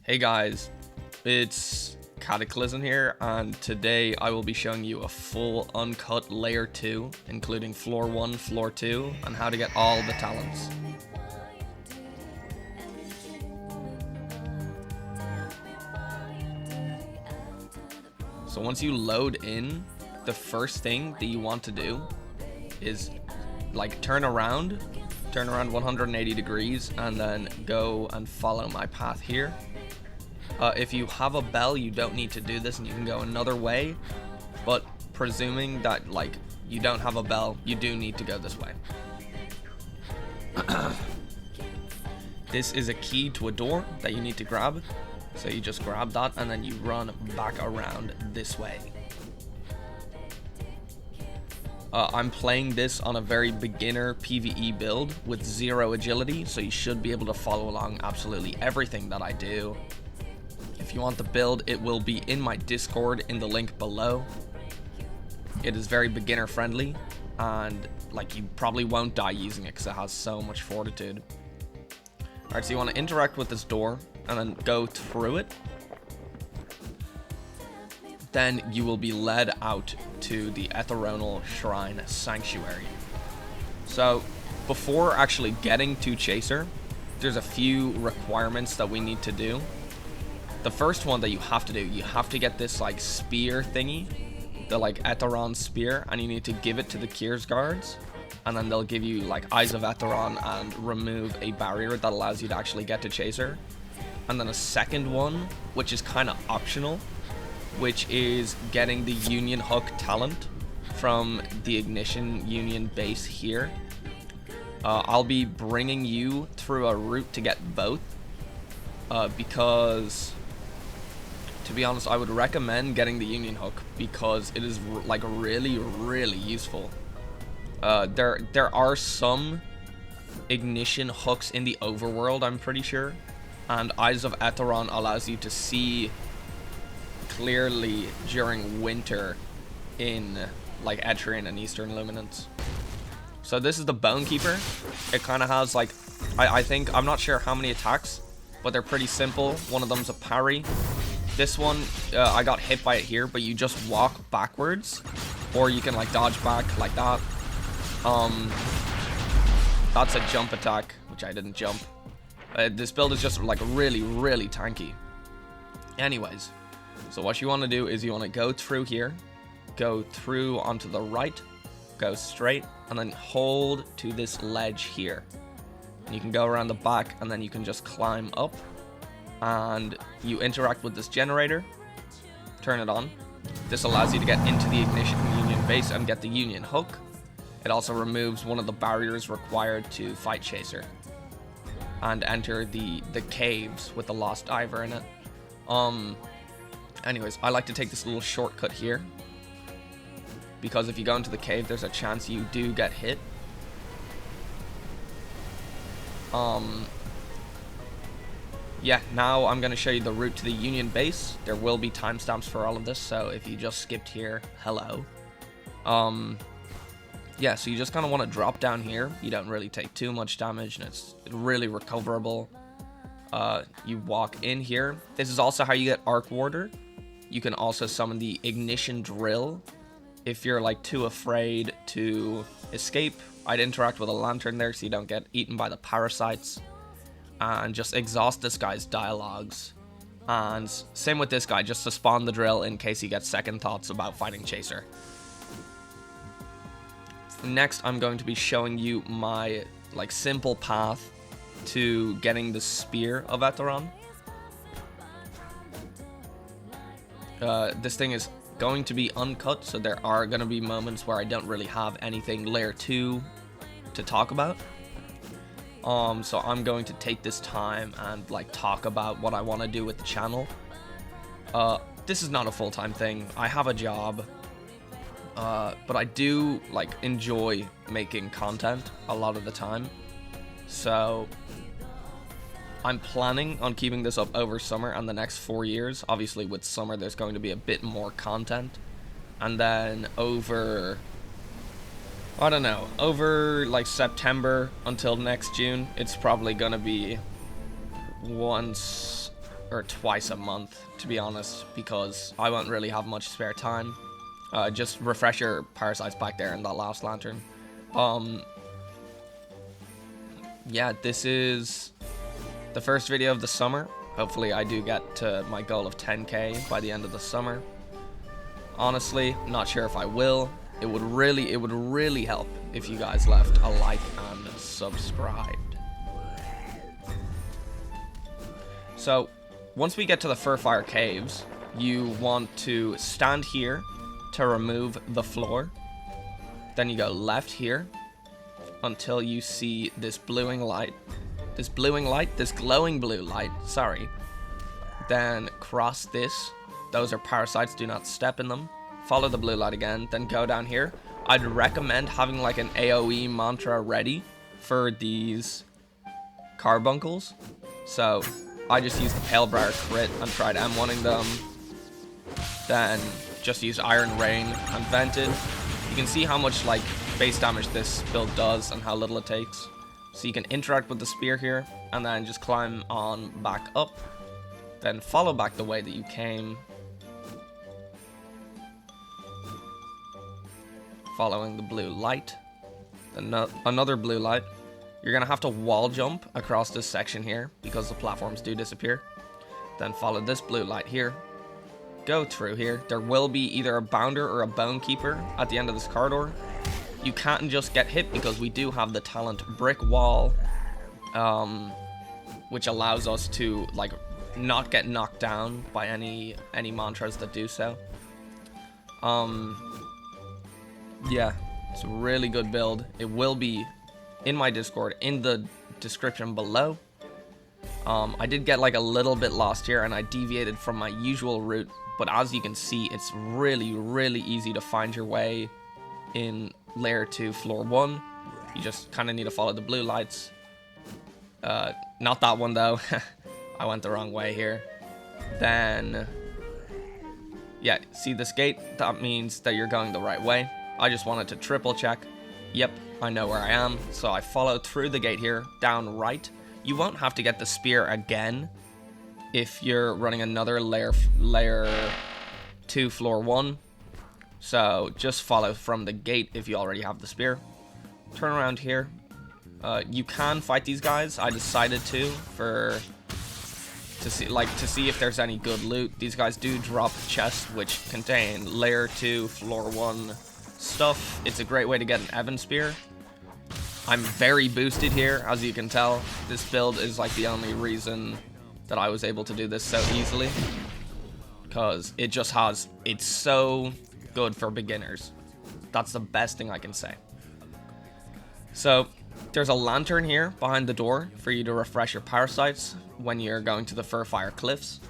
Hey guys, it's Cataclysm here, and today I will be showing you a full uncut layer 2, including floor 1, floor 2, and how to get all the talents. So once you load in, the first thing that you want to do is turn around 180 degrees and then go and follow my path here. If you have a bell, you don't need to do this and you can go another way, but presuming that you don't have a bell, you do need to go this way. This is a key to a door that you need to grab, so you just grab that and then you run back around this way. I'm playing this on a very beginner PvE build with 0 agility, so you should be able to follow along absolutely everything that I do. If you want the build, it will be in my Discord in the link below. It is very beginner friendly, and you probably won't die using it because it has so much fortitude. Alright, so you want to interact with this door and then go through it. Then you will be led out to the Etheronal Shrine Sanctuary. So before actually getting to Chaser, there's a few requirements that we need to do. The first one that you have to do, you have to get this spear thingy, the Etheron spear, and you need to give it to the Kier's guards, and then they'll give you Eyes of Etheron and remove a barrier that allows you to actually get to Chaser. And then a second one, which is kind of optional, which is getting the Union Hook talent from the Ignition Union base here. I'll be bringing you through a route to get both, because, to be honest, I would recommend getting the Union Hook because it is really useful. There are some Ignition hooks in the overworld, I'm pretty sure, and Eyes of Etheron allows you to see clearly during winter in Etheron and Eastern Luminance. So this is the Bone Keeper. It kind of has I think, I'm not sure how many attacks, but they're pretty simple. One of them's a parry. This one, I got hit by it here, but you just walk backwards, or you can dodge back like that. That's a jump attack, which I didn't jump. This build is just really tanky. Anyways, so what you want to do is you want to go through here, go through onto the right, go straight, and then hold to this ledge here. And you can go around the back, and then you can just climb up, and you interact with this generator, turn it on. This allows you to get into the Ignition Union base and get the Union Hook. It also removes one of the barriers required to fight Chaser and enter the caves with the Lost Diver in it. Anyways, I like to take this little shortcut here, because if you go into the cave, there's a chance you do get hit. Yeah, now I'm going to show you the route to the Union base. There will be timestamps for all of this, so if you just skipped here, hello. Yeah, so you just kind of want to drop down here. You don't really take too much damage, and it's really recoverable. You walk in here. This is also how you get Arc Warder. You can also summon the Ignition Drill if you're too afraid to escape. I'd interact with a lantern there so you don't get eaten by the parasites, and just exhaust this guy's dialogues. And same with this guy, just to spawn the drill in case he gets second thoughts about fighting Chaser. Next, I'm going to be showing you my simple path to getting the Spear of Etheron. This thing is going to be uncut, so there are going to be moments where I don't really have anything layer 2 to talk about. So I'm going to take this time and talk about what I want to do with the channel. This is not a full-time thing. I have a job, but I do enjoy making content a lot of the time. So I'm planning on keeping this up over summer and the next 4 years. Obviously with summer there's going to be a bit more content, and then over, I don't know, over September until next June, it's probably gonna be once or twice a month, to be honest, because I won't really have much spare time. Just refresh your parasites back there in that last lantern. Yeah, this is the first video of the summer. Hopefully I do get to my goal of 10k by the end of the summer. Honestly, not sure if I will. It would really help if you guys left a like and subscribed. So, once we get to the Furfire Caves, you want to stand here to remove the floor. Then you go left here until you see this glowing blue light, sorry. Then cross this. Those are parasites, do not step in them. Follow the blue light again, then go down here. I'd recommend having like an AoE mantra ready for these carbuncles. So I just used the Palebriar crit and tried M1ing them. Then just use Iron Rain and vented. You can see how much like base damage this build does and how little it takes. So you can interact with the spear here and then just climb on back up. Then follow back the way that you came. Following the blue light. Then another blue light. You're going to have to wall jump across this section here because the platforms do disappear. Then follow this blue light here. Go through here. There will be either a bounder or a bone keeper at the end of this corridor. You can't just get hit because we do have the talent brick wall, which allows us to like not get knocked down by any mantras that do so. Yeah, it's a really good build. It will be in my Discord in the description below. I did get like a little bit lost here and I deviated from my usual route, but as you can see, it's really easy to find your way in layer 2 floor 1. You just kind of need to follow the blue lights. Not that one though. I went the wrong way here. Then yeah, see this gate? That means that you're going the right way. I just wanted to triple check. Yep, I know where I am. So I followed through the gate here, down right. You won't have to get the spear again if you're running another layer 2 floor 1. So just follow from the gate if you already have the spear. Turn around here. You can fight these guys. I decided to see if there's any good loot. These guys do drop chests which contain layer 2 floor 1 stuff. It's a great way to get an Evan spear. I'm very boosted here, as you can tell. This build is like the only reason that I was able to do this so easily, because it's so good for beginners. That's the best thing I can say. So there's a lantern here behind the door for you to refresh your parasites when you're going to the Furfire Cliffs.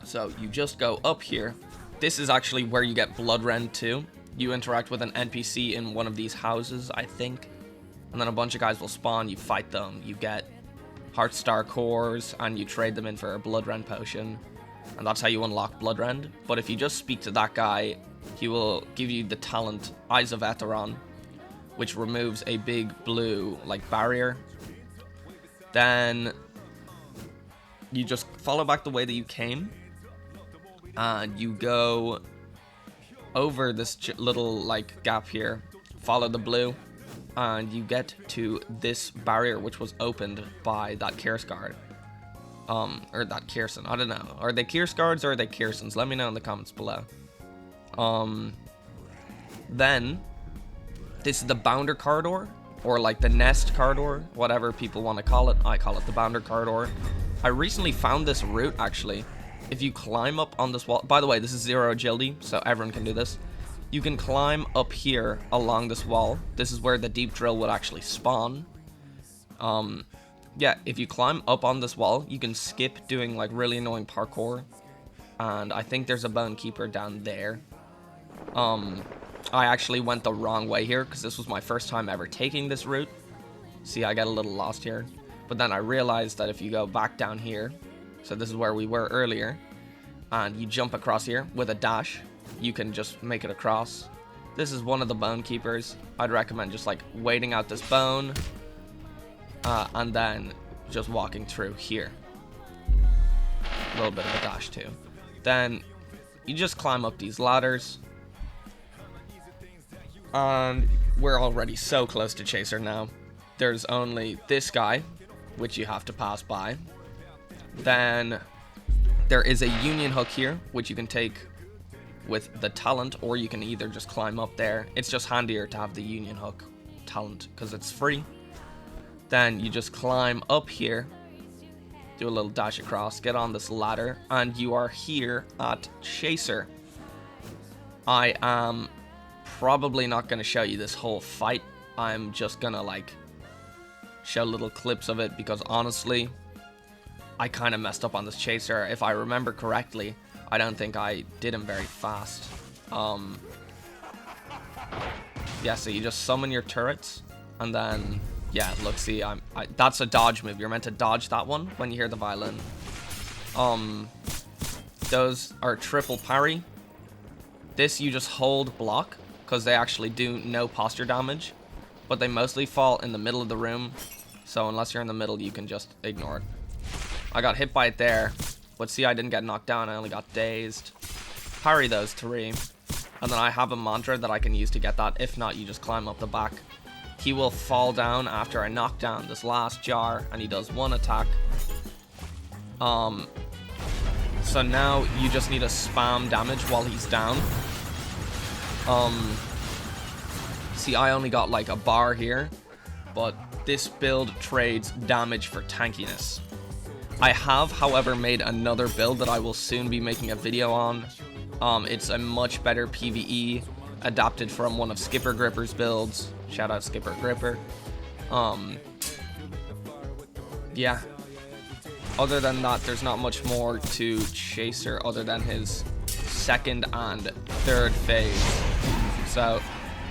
So you just go up here. This is actually where you get Bloodrend too. You interact with an NPC in one of these houses, I think. And then a bunch of guys will spawn, you fight them, you get Heartstar cores, and you trade them in for a Bloodrend potion. And that's how you unlock Bloodrend. But if you just speak to that guy, he will give you the talent Scion of Etheron, which removes a big blue like barrier. Then you just follow back the way that you came, and you go over this little like gap here, follow the blue, and you get to this barrier which was opened by that Kiersguard. Or that Kierson, I don't know. Are they Kiersguards or are they Kiersons? Let me know in the comments below. Then this is the Bounder corridor, or like the Nest corridor, whatever people want to call it. I call it the Bounder corridor. I recently found this route actually. If you climb up on this wall, by the way, this is 0 agility, so everyone can do this. You can climb up here along this wall. This is where the deep drill would actually spawn. Yeah, if you climb up on this wall, you can skip doing like really annoying parkour. And I think there's a bone keeper down there. I actually went the wrong way here because this was my first time ever taking this route. See, I get a little lost here. But then I realized that if you go back down here, so this is where we were earlier, and you jump across here with a dash, you can just make it across. This is one of the bone keepers. I'd recommend just like waiting out this bone, and then just walking through here. a little bit of a dash too. Then you just climb up these ladders. And we're already so close to Chaser now. There's only this guy, which you have to pass by. Then there is a union hook here, which you can take with the talent, or you can either just climb up there. It's just handier to have the union hook talent because it's free. Then you just climb up here, do a little dash across, get on this ladder, and you are here at Chaser. I am probably not going to show you this whole fight. I'm just going to like show little clips of it because honestly, I kind of messed up on this Chaser. If I remember correctly, I don't think I did him very fast. Yeah, so you just summon your turrets, and then, yeah, look, see, that's a dodge move. You're meant to dodge that one when you hear the violin. Those are triple parry. This, you just hold block, because they actually do no posture damage, but they mostly fall in the middle of the room, so unless you're in the middle, you can just ignore it. I got hit by it there, but see, I didn't get knocked down, I only got dazed. Parry those 3, and then I have a mantra that I can use to get that. If not, you just climb up the back. He will fall down after I knock down this last jar, and he does 1 attack. So now you just need to spam damage while he's down. See, I only got like a bar here, but this build trades damage for tankiness. I have, however, made another build that I will soon be making a video on. It's a much better PvE, adapted from one of Skipper Gripper's builds. Shout out Skipper Gripper. Yeah. Other than that, there's not much more to Chaser other than his 2nd and 3rd phase. So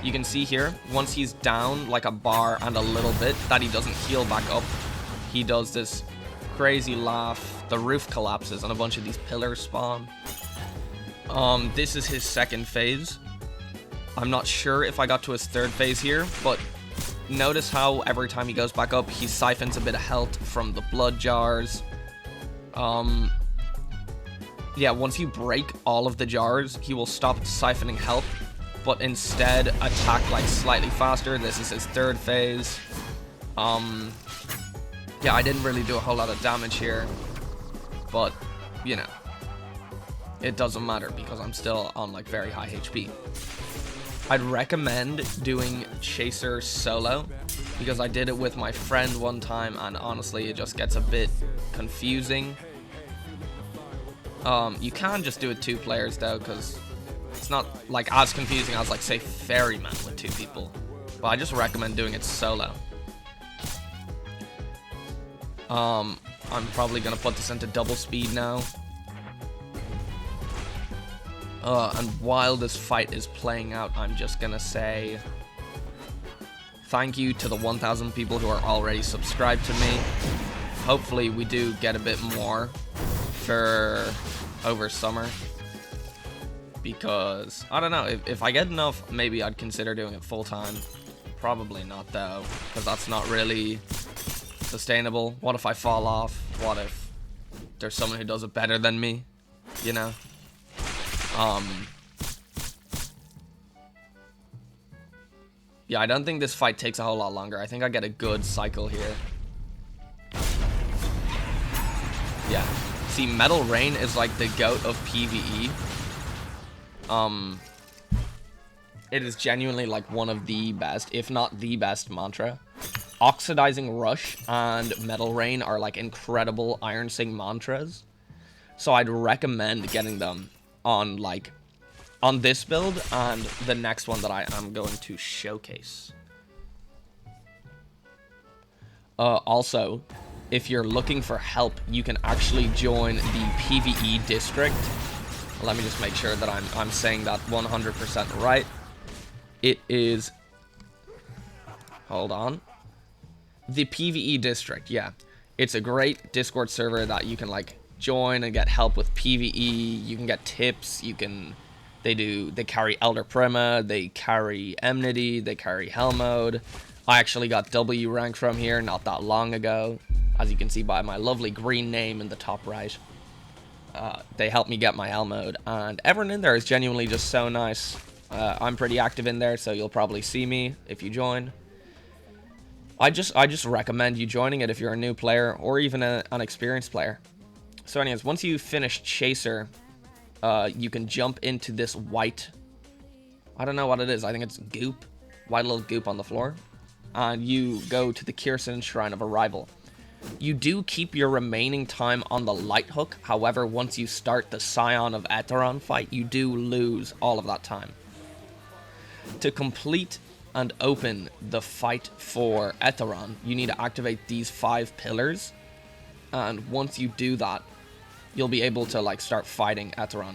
you can see here, once he's down like a bar and a little bit, that he doesn't heal back up. He does this crazy laugh, the roof collapses, and a bunch of these pillars spawn. This is his 2nd phase. I'm not sure if I got to his 3rd phase here, but notice how every time he goes back up, he siphons a bit of health from the blood jars. Yeah, once you break all of the jars, he will stop siphoning health, but instead attack like slightly faster. This is his 3rd phase. Yeah, I didn't really do a whole lot of damage here, but, you know, it doesn't matter because I'm still on, like, very high HP. I'd recommend doing Chaser solo because I did it with my friend one time, and honestly, it just gets a bit confusing. You can just do it 2 players, though, because it's not, like, as confusing as, like, say, Ferryman with 2 people. But I just recommend doing it solo. I'm probably gonna put this into double speed now. And while this fight is playing out, I'm just gonna say thank you to the 1,000 people who are already subscribed to me. Hopefully we do get a bit more for over summer, because I don't know, if I get enough, maybe I'd consider doing it full-time. Probably not, though, because that's not really sustainable. What if I fall off? What if there's someone who does it better than me, you know? Yeah, I don't think this fight takes a whole lot longer. I think I get a good cycle here. Yeah. See, Metal Rain is like the GOAT of PvE. It is genuinely like one of the best, if not the best mantra. Oxidizing Rush and Metal Rain are like incredible Iron Sing mantras. So I'd recommend getting them on like on this build and the next one that I am going to showcase. Also, if you're looking for help, you can actually join the PvE district. Let me just make sure that I'm saying that 100% right. It is, hold on, the PvE district. Yeah, it's a great Discord server that you can like join and get help with PvE. You can get tips. You can, they carry Elder Prima, they carry Enmity, they carry Hell Mode. I actually got W rank from here not that long ago, as you can see by my lovely green name in the top right. They helped me get my L mode, and everyone in there is genuinely just so nice. I'm pretty active in there, so you'll probably see me if you join. I just recommend you joining it if you're a new player or even an experienced player. So anyways, once you finish Chaser, you can jump into this white, I don't know what it is, I think it's goop, white little goop on the floor, and you go to the Kirsten Shrine of Arrival. You do keep your remaining time on the light hook, however, once you start the Scion of Etheron fight, you do lose all of that time. To complete and open the fight for Etheron, you need to activate these 5 pillars, and once you do that, you'll be able to like start fighting Etheron.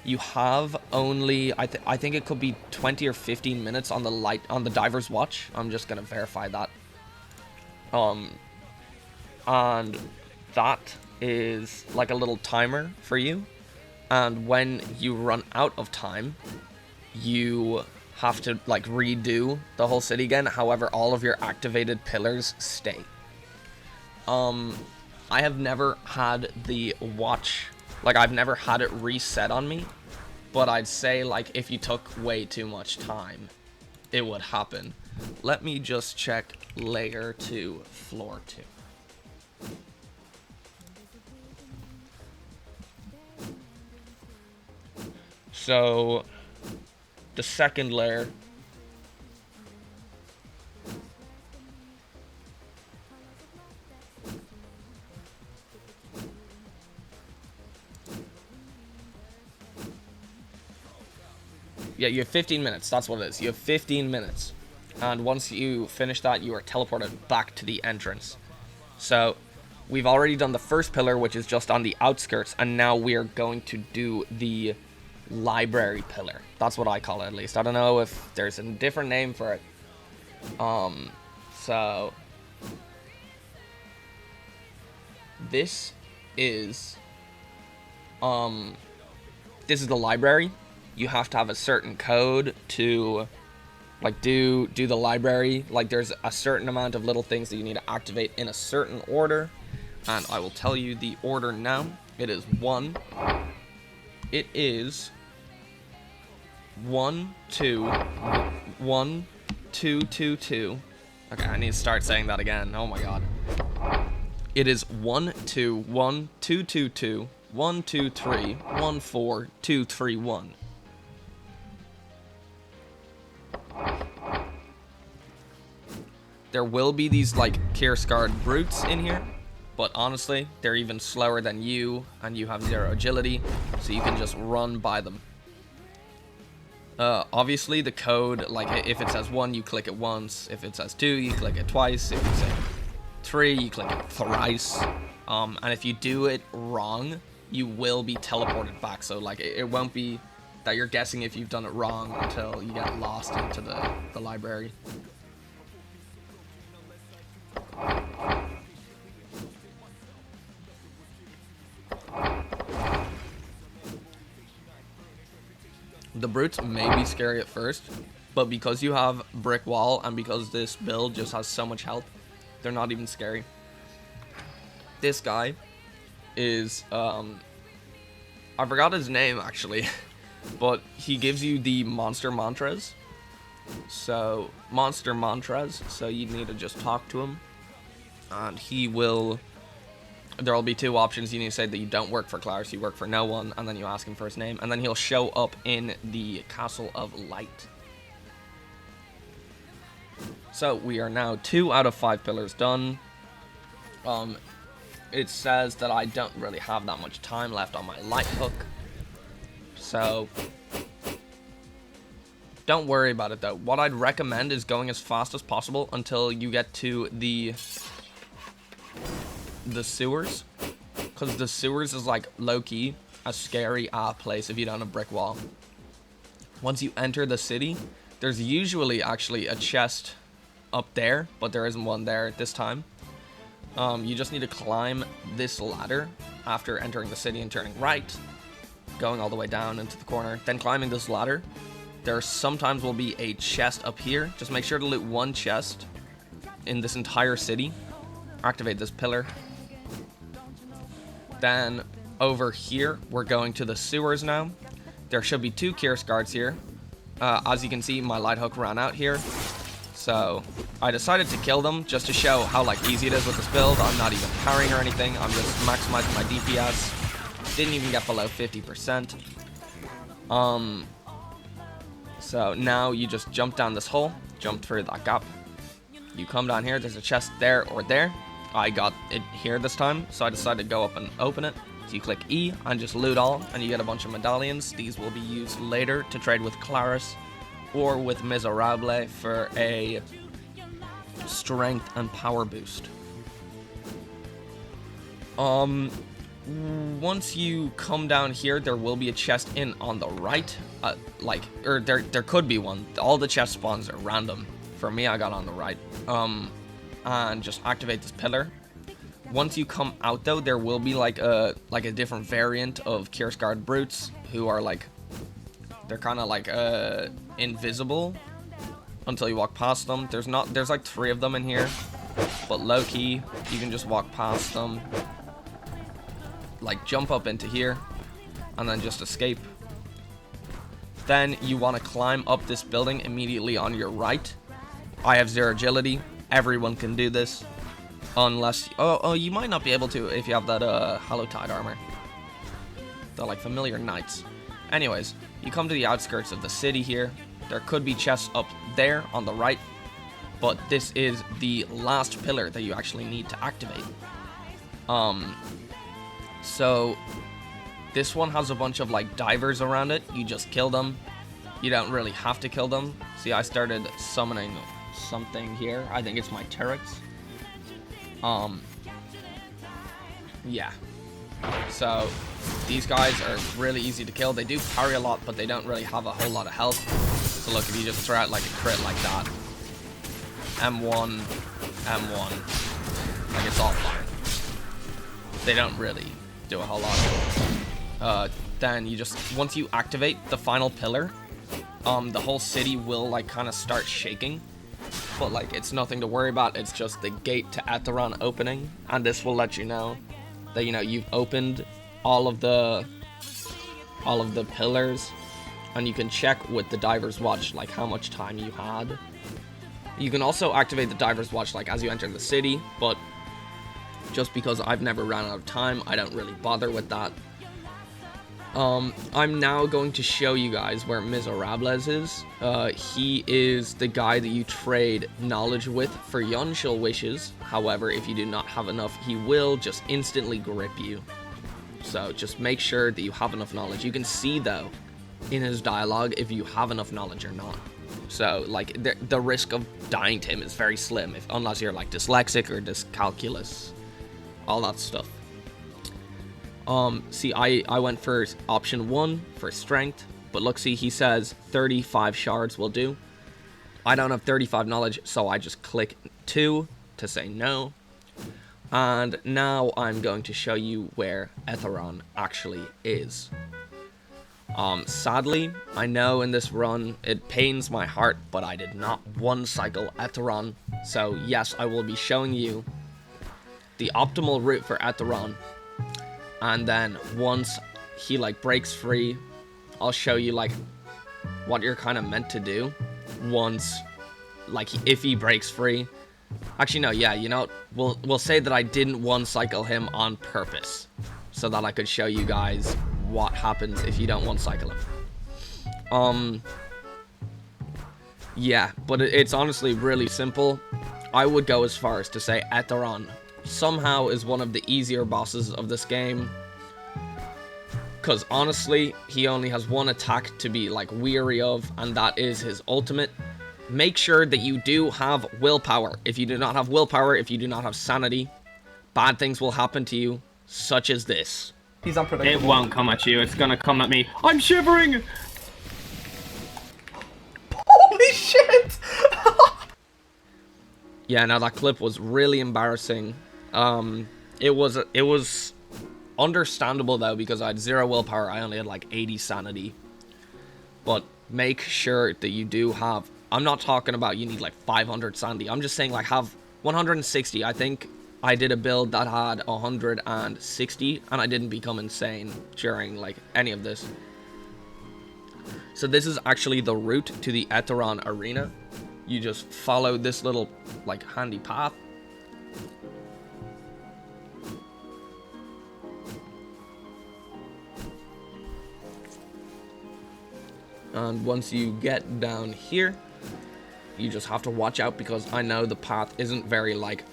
You have only, I think it could be 20 or 15 minutes on the diver's watch. I'm just gonna verify that. And that is like a little timer for you. And when you run out of time, you have to like redo the whole city again. However, all of your activated pillars stay. I have never had the watch, like I've never had it reset on me, but I'd say like if you took way too much time, it would happen. Let me just check layer 2, floor 2. So the second layer, yeah, you have 15 minutes. That's what it is. You have 15 minutes. And once you finish that, you are teleported back to the entrance. So we've already done the first pillar, which is just on the outskirts. And now we are going to do the library pillar. That's what I call it, at least. I don't know if there's a different name for it. So this is the library. You have to have a certain code to like do the library. Like there's a certain amount of little things that you need to activate in a certain order, and I will tell you the order now. It is 1 2 1 2 2 2. Okay, I need to start saying that again. Oh my god. It is 1 2 1 2 2 2 1 2 3 1 4 2 3 1. There will be these like Kirsguard brutes in here, but honestly, they're even slower than you, and you have 0 agility, so you can just run by them. Obviously the code, like if it says 1, you click it once. If it says 2, you click it twice. If it says 3, you click it thrice. And if you do it wrong, you will be teleported back. So like it won't be that you're guessing if you've done it wrong until you get lost into the library. The brutes may be scary at first, but because you have brick wall and because this build just has so much health, they're not even scary. This guy is, I forgot his name actually, but he gives you the monster mantras. So, monster mantras, so you need to just talk to him, and he will, there will be 2 options. You need to say that you don't work for Klaus, you work for no one, and then you ask him for his name, and then he'll show up in the Castle of Light. So we are now 2 out of 5 pillars done. It says that I don't really have that much time left on my light hook, so don't worry about it though. What I'd recommend is going as fast as possible until you get to the sewers, because the sewers is like low-key a scary place if you don't have a brick wall. Once you enter the city, there's usually actually a chest up there, but there isn't one there this time. You just need to climb this ladder after entering the city and turning right, going all the way down into the corner, then climbing this ladder. There sometimes will be a chest up here. Just make sure to loot 1 chest in this entire city. Activate this pillar. Then over here, we're going to the sewers now. There should be 2 Curse guards here. As you can see, my light hook ran out here. So I decided to kill them just to show how like easy it is with this build. I'm not even parrying or anything. I'm just maximizing my DPS. Didn't even get below 50%. So now you just jump down this hole, jump through that gap. You come down here, there's a chest there or there. I got it here this time, so I decided to go up and open it. So you click E and just loot all, and you get a bunch of medallions. These will be used later to trade with Claris or with Miserable for a strength and power boost. Once you come down here, there will be a chest in on the right. There could be one. All the chest spawns are random. For me, I got on the right. And just activate this pillar. Once you come out though, there will be like a different variant of Curse Guard brutes who are like, they're kind of like invisible until you walk past them. There's like 3 of them in here, but low key you can just walk past them, like jump up into here and then just escape. Then you want to climb up this building immediately on your right. I have 0 agility. Everyone can do this. Unless... Oh, you might not be able to if you have that Hallowtide armor. They're like familiar knights. Anyways, you come to the outskirts of the city here. There could be chests up there on the right. But this is the last pillar that you actually need to activate. So... this one has a bunch of like divers around it. You just kill them. You don't really have to kill them. See, I started summoning something here. I think it's my turrets. Yeah. So these guys are really easy to kill. They do parry a lot, but they don't really have a whole lot of health. So look, if you just throw out like a crit like that, M1, like it's all fine. They don't really do a whole lot. Then you just, once you activate the final pillar, the whole city will like kind of start shaking, but like it's nothing to worry about. It's just the gate to Etheron opening, and this will let you know that, you know, you've opened all of the pillars, and you can check with the diver's watch like how much time you had. You can also activate the diver's watch like as you enter the city, but just because I've never ran out of time, I don't really bother with that. I'm now going to show you guys where Miserables is. He is the guy that you trade knowledge with for Yunshil wishes. However, if you do not have enough, he will just instantly grip you. So just make sure that you have enough knowledge. You can see though in his dialogue if you have enough knowledge or not. So like the risk of dying to him is very slim, unless you're like dyslexic or dyscalculus, all that stuff. See, I went for option 1 for strength, but look, see, he says 35 shards will do. I don't have 35 knowledge, so I just click 2 to say no. And now I'm going to show you where Etheron actually is. Sadly, I know in this run, it pains my heart, but I did not one-cycle Etheron. So yes, I will be showing you the optimal route for Etheron. And then once he like breaks free, I'll show you like what you're kind of meant to do once, like if he breaks free. Actually, no, yeah, you know, we'll say that I didn't one-cycle him on purpose, so that I could show you guys what happens if you don't one-cycle him. Yeah, but it's honestly really simple. I would go as far as to say Etheron somehow is one of the easier bosses of this game, because honestly, he only has one attack to be like weary of, and that is his ultimate. Make sure that you do have willpower. If you do not have willpower, if you do not have sanity, bad things will happen to you, such as this. He's unpredictable. It won't come at you, it's gonna come at me. I'm shivering! Holy shit! Yeah, now that clip was really embarrassing. It was understandable though, because I had 0 willpower. I only had like 80 sanity. But make sure that you do have, I'm not talking about you need like 500 sanity. I'm just saying like have 160. I think I did a build that had 160, and I didn't become insane during like any of this. So this is actually the route to the Etheron arena. You just follow this little like handy path. And once you get down here, you just have to watch out, because I know the path isn't very like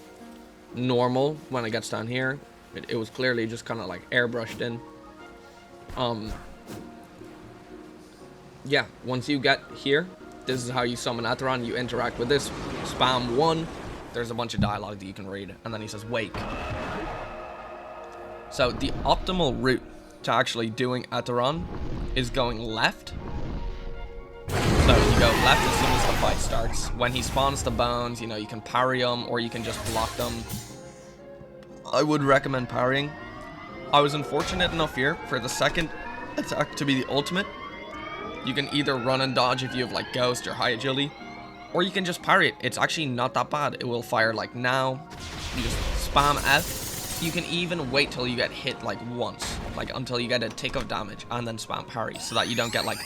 normal when it gets down here. It was clearly just kind of like airbrushed in. Yeah, once you get here, this is how you summon Etheron. You interact with this, spam 1, there's a bunch of dialogue that you can read, and then he says wake. So the optimal route to actually doing Etheron is going left. So you go left as soon as the fight starts. When he spawns the bones, you know, you can parry them, or you can just block them. I would recommend parrying. I was unfortunate enough here for the second attack to be the ultimate. You can either run and dodge if you have like ghost or high agility, or you can just parry it. It's actually not that bad. It will fire like now. You just spam F. You can even wait till you get hit like once, like until you get a tick of damage, and then spam parry, so that you don't get like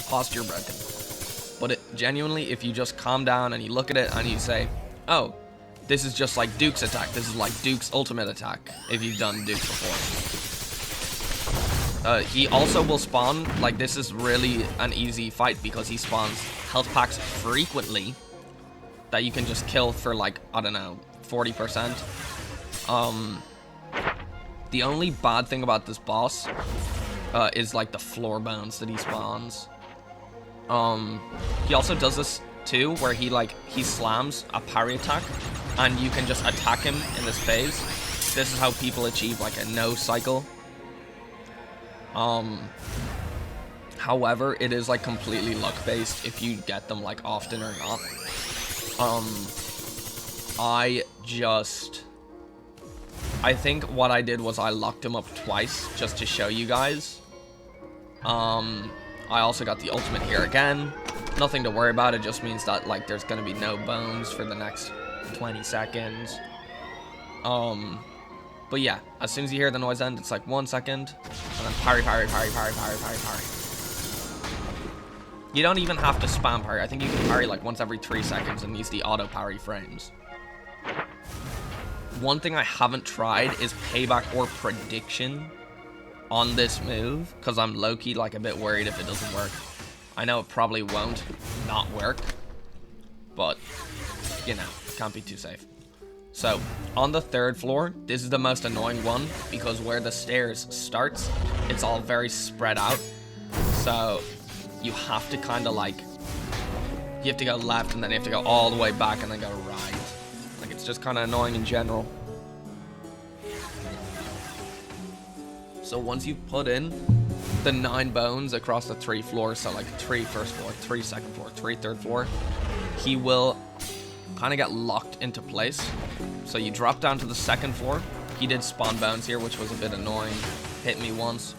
posture broken. But it genuinely, if you just calm down and you look at it and you say, oh, this is just like Duke's attack, this is like Duke's ultimate attack, if you've done Duke before. He also will spawn, like this is really an easy fight, because he spawns health packs frequently that you can just kill for like, I don't know, 40%. The only bad thing about this boss is like the floor bounce that he spawns. He also does this too, where he slams a parry attack, and you can just attack him in this phase. This is how people achieve like a no cycle. However, it is like completely luck based if you get them like often or not. I think what I did was I locked him up twice just to show you guys. I also got the ultimate here again. Nothing to worry about. It just means that like there's gonna be no bones for the next 20 seconds. But yeah, as soon as you hear the noise end, it's like 1 second, and then parry, parry, parry, parry, parry, parry, parry. You don't even have to spam parry. I think you can parry like once every 3 seconds and use the auto parry frames. One thing I haven't tried is payback or prediction on this move, because I'm low-key like a bit worried if it doesn't work. I know it probably won't not work, but you know, can't be too safe. So on the 3rd floor, this is the most annoying one, because where the stairs starts, it's all very spread out. So you have to kind of like, you have to go left, and then you have to go all the way back and then go right. Like, it's just kind of annoying in general. So once you put in the 9 bones across the 3 floors, so like 3 first floor, 3 second floor, 3 third floor, he will kind of get locked into place. So you drop down to the 2nd floor. He did spawn bones here, which was a bit annoying. Hit me once.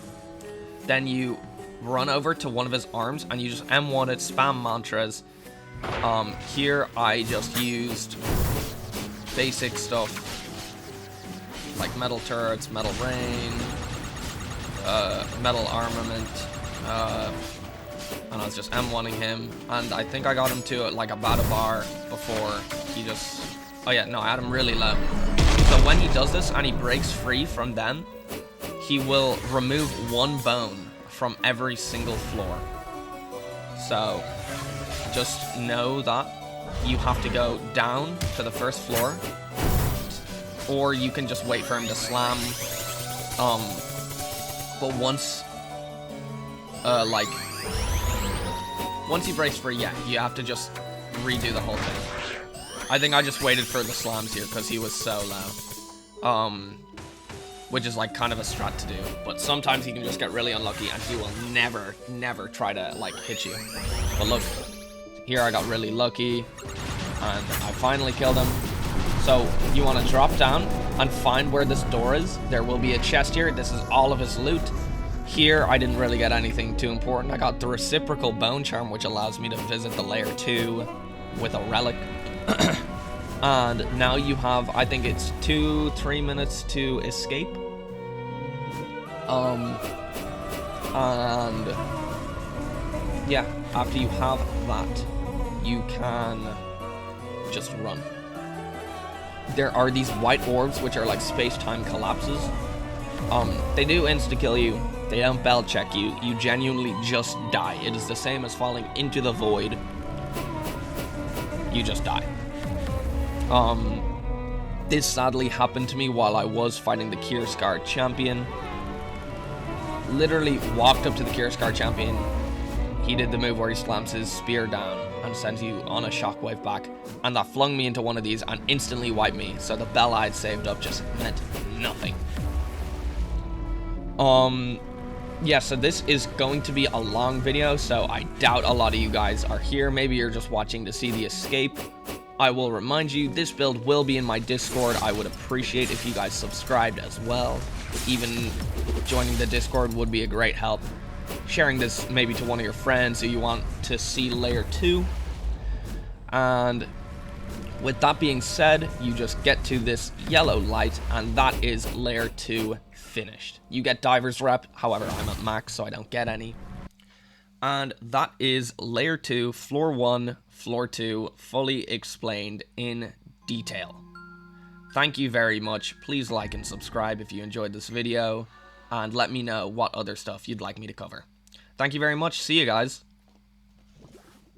Then you run over to one of his arms and you just M1 it, spam mantras. Here I just used basic stuff like metal turrets, metal rain, metal armament, and I was just M1ing him, and I think I got him to like about a bar before he just, oh yeah, no, I had him really low. So when he does this and he breaks free from them, he will remove 1 bone from every single floor. So just know that you have to go down to the 1st floor, or you can just wait for him to slam. But once once he breaks free, yeah, you have to just redo the whole thing. I think I just waited for the slams here because he was so low. Which is like kind of a strat to do, but sometimes he can just get really unlucky and he will never try to like hit you. But look, here I got really lucky and I finally killed him. So you want to drop down and find where this door is. There will be a chest here. This is all of his loot. Here I didn't really get anything too important. I got the reciprocal bone charm, which allows me to visit the layer 2 with a relic. And now you have, I think it's 2-3 minutes to escape. And yeah, after you have that, you can just run. There are these white orbs, which are like space-time collapses. They do insta-kill you. They don't bell check you. You genuinely just die. It is the same as falling into the void. You just die. This sadly happened to me while I was fighting the Kirscar champion. Literally walked up to the Kirscar champion. He did the move where he slams his spear down and sends you on a shockwave back. And that flung me into one of these and instantly wiped me. So the bell I'd saved up just meant nothing. Yeah, so this is going to be a long video, so I doubt a lot of you guys are here. Maybe you're just watching to see the escape. I will remind you, this build will be in my Discord. I would appreciate if you guys subscribed as well. Even joining the Discord would be a great help. Sharing this maybe to one of your friends who you want to see Layer 2. And with that being said, you just get to this yellow light, and that is Layer 2 finished. You get Diver's Rep, however, I'm at max, so I don't get any. And that is Layer 2, Floor 1, Floor 2, fully explained in detail. Thank you very much. Please like and subscribe if you enjoyed this video, and let me know what other stuff you'd like me to cover. Thank you very much. See you guys.